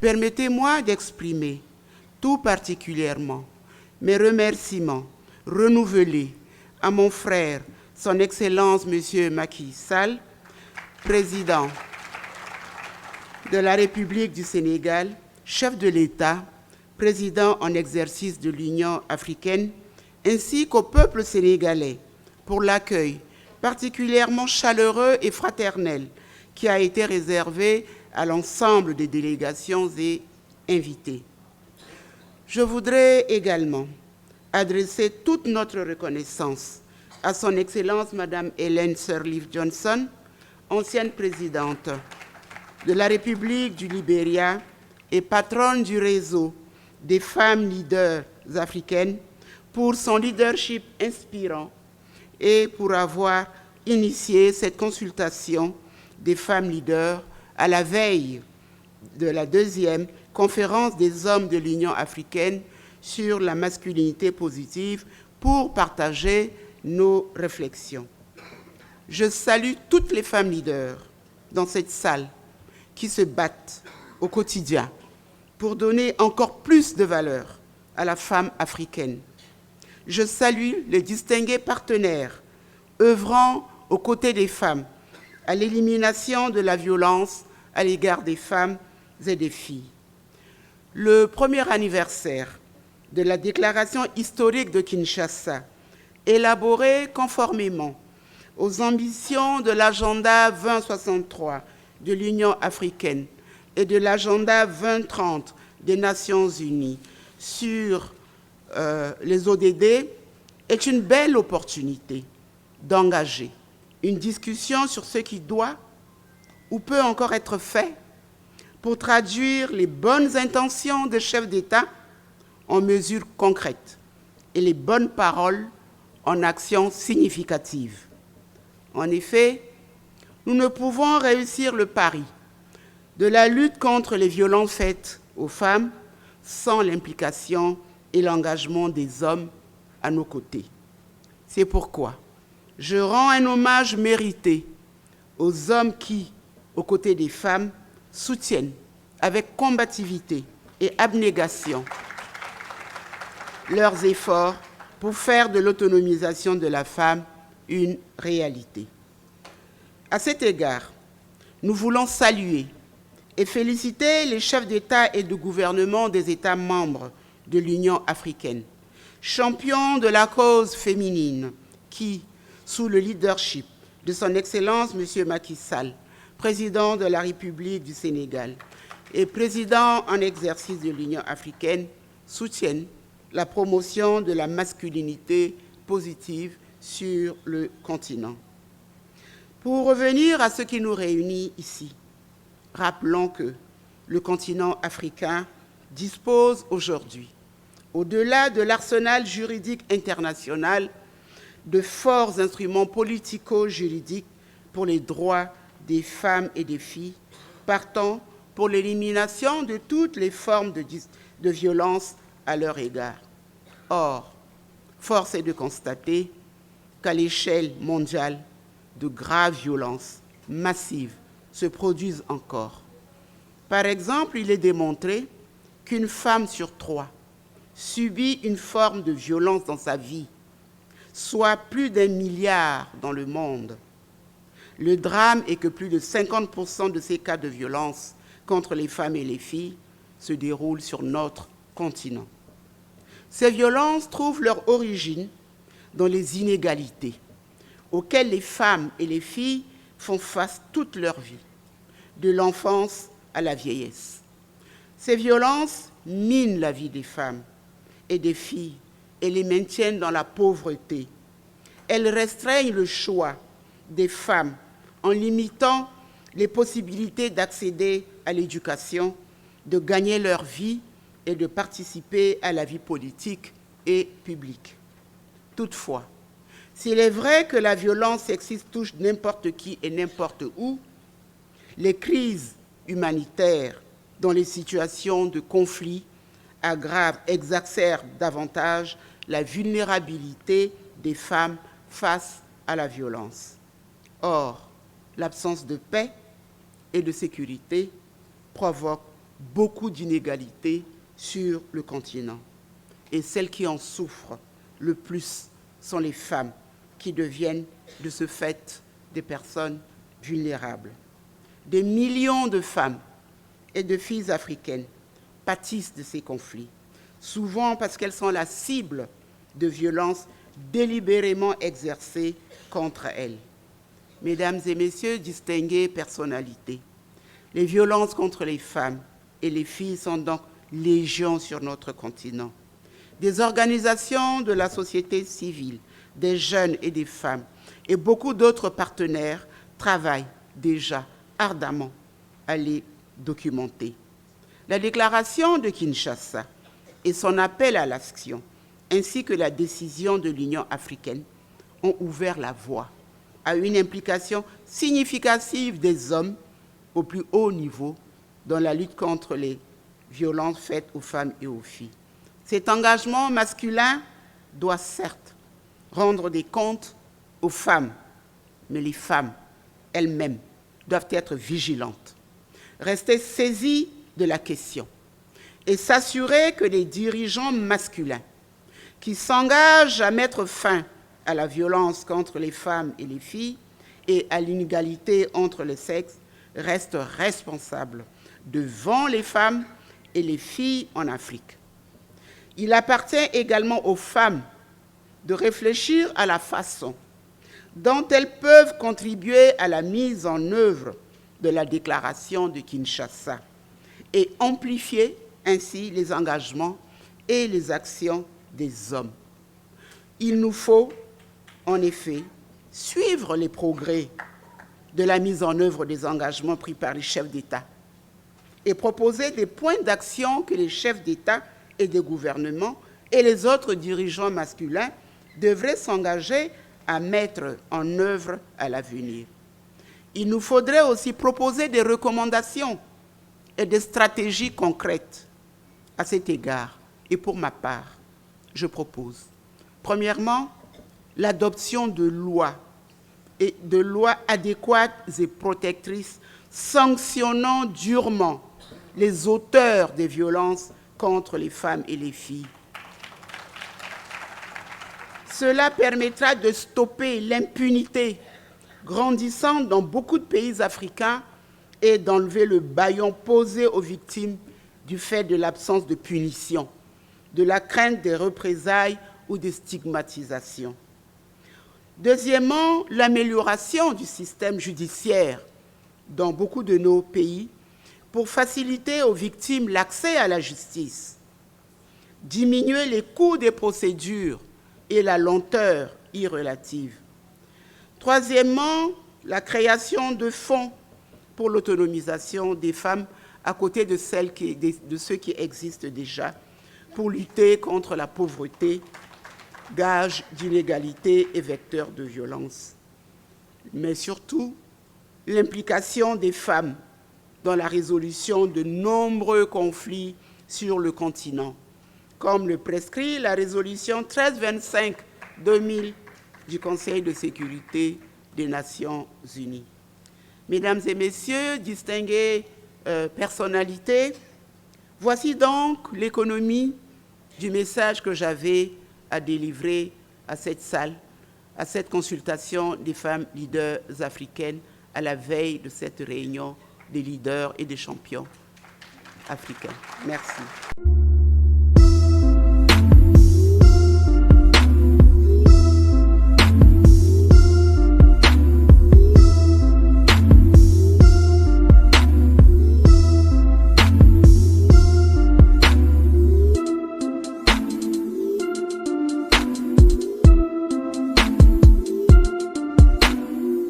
permettez-moi d'exprimer tout particulièrement mes remerciements renouvelés à mon frère, son Excellence M. Macky Sall, président de la République du Sénégal, chef de l'État, président en exercice de l'Union africaine, ainsi qu'au peuple sénégalais pour l'accueil particulièrement chaleureux et fraternel qui a été réservé à l'ensemble des délégations et invités. Je voudrais également adresser toute notre reconnaissance à son Excellence Madame Ellen Sirleaf Johnson, ancienne présidente de la République du Libéria et patronne du réseau des femmes leaders africaines, pour son leadership inspirant et pour avoir initié cette consultation des femmes leaders à la veille de la deuxième conférence des hommes de l'Union africaine sur la masculinité positive pour partager nos réflexions. Je salue toutes les femmes leaders dans cette salle qui se battent au quotidien pour donner encore plus de valeur à la femme africaine. Je salue les distingués partenaires œuvrant aux côtés des femmes à l'élimination de la violence à l'égard des femmes et des filles. Le premier anniversaire de la déclaration historique de Kinshasa, élaborée conformément aux ambitions de l'agenda 2063 de l'Union africaine et de l'agenda 2030 des Nations unies sur les ODD, est une belle opportunité d'engager une discussion sur ce qui doit ou peut encore être fait pour traduire les bonnes intentions des chefs d'État en mesures concrètes et les bonnes paroles en actions significatives. En effet, nous ne pouvons réussir le pari de la lutte contre les violences faites aux femmes sans l'implication et l'engagement des hommes à nos côtés. C'est pourquoi je rends un hommage mérité aux hommes qui, aux côtés des femmes, soutiennent avec combativité et abnégation leurs efforts pour faire de l'autonomisation de la femme une réalité. À cet égard, nous voulons saluer et féliciter les chefs d'État et de gouvernement des États membres de l'Union africaine, champions de la cause féminine qui, sous le leadership de son Excellence M. Macky Sall, président de la République du Sénégal et président en exercice de l'Union africaine, soutiennent la promotion de la masculinité positive sur le continent. Pour revenir à ce qui nous réunit ici, rappelons que le continent africain dispose aujourd'hui, au-delà de l'arsenal juridique international, de forts instruments politico-juridiques pour les droits des femmes et des filles, partant pour l'élimination de toutes les formes de violence à leur égard. Or, force est de constater qu'à l'échelle mondiale, de graves violences massives se produisent encore. Par exemple, il est démontré qu'une femme sur 3 subit une forme de violence dans sa vie, soit plus d'1 milliard dans le monde. Le drame est que plus de 50% de ces cas de violence contre les femmes et les filles se déroulent sur notre continent. Ces violences trouvent leur origine dans les inégalités auxquelles les femmes et les filles font face toute leur vie, de l'enfance à la vieillesse. Ces violences minent la vie des femmes et des filles et les maintiennent dans la pauvreté. Elles restreignent le choix des femmes en limitant les possibilités d'accéder à l'éducation, de gagner leur vie et de participer à la vie politique et publique. Toutefois, s'il est vrai que la violence sexiste touche n'importe qui et n'importe où, les crises humanitaires dans les situations de conflit exacerbent davantage la vulnérabilité des femmes face à la violence. Or, l'absence de paix et de sécurité provoque beaucoup d'inégalités sur le continent. Et celles qui en souffrent le plus sont les femmes, qui deviennent de ce fait des personnes vulnérables. Des millions de femmes et de filles africaines pâtissent de ces conflits, souvent parce qu'elles sont la cible de violences délibérément exercées contre elles. Mesdames et messieurs, distinguées personnalités, les violences contre les femmes et les filles sont donc légion sur notre continent. Des organisations de la société civile, des jeunes et des femmes et beaucoup d'autres partenaires travaillent déjà ardemment à les documenter. La déclaration de Kinshasa et son appel à l'action, ainsi que la décision de l'Union africaine, ont ouvert la voie à une implication significative des hommes au plus haut niveau dans la lutte contre les violences faites aux femmes et aux filles. Cet engagement masculin doit certes rendre des comptes aux femmes, mais les femmes elles-mêmes doivent être vigilantes, rester saisies de la question et s'assurer que les dirigeants masculins qui s'engagent à mettre fin à la violence contre les femmes et les filles et à l'inégalité entre les sexes restent responsables devant les femmes et les filles en Afrique. Il appartient également aux femmes de réfléchir à la façon dont elles peuvent contribuer à la mise en œuvre de la déclaration de Kinshasa et amplifier ainsi les engagements et les actions des hommes. Il nous faut, en effet, suivre les progrès de la mise en œuvre des engagements pris par les chefs d'État et proposer des points d'action que les chefs d'État et de gouvernement et les autres dirigeants masculins devraient s'engager à mettre en œuvre à l'avenir. Il nous faudrait aussi proposer des recommandations et des stratégies concrètes à cet égard. Et pour ma part, je propose, premièrement, l'adoption de lois adéquates et protectrices sanctionnant durement les auteurs des violences contre les femmes et les filles. Cela permettra de stopper l'impunité grandissante dans beaucoup de pays africains et d'enlever le bâillon posé aux victimes du fait de l'absence de punition, de la crainte des représailles ou des stigmatisations. Deuxièmement, l'amélioration du système judiciaire dans beaucoup de nos pays pour faciliter aux victimes l'accès à la justice, diminuer les coûts des procédures et la lenteur irrelative. Troisièmement, la création de fonds pour l'autonomisation des femmes à côté de ceux qui existent déjà pour lutter contre la pauvreté, gage d'inégalité et vecteur de violence. Mais surtout, l'implication des femmes dans la résolution de nombreux conflits sur le continent, comme le prescrit la résolution 1325-2000 du Conseil de sécurité des Nations Unies. Mesdames et messieurs, distinguées personnalités, voici donc l'économie du message que j'avais à délivrer à cette salle, à cette consultation des femmes leaders africaines à la veille de cette réunion des leaders et des champions africains. Merci.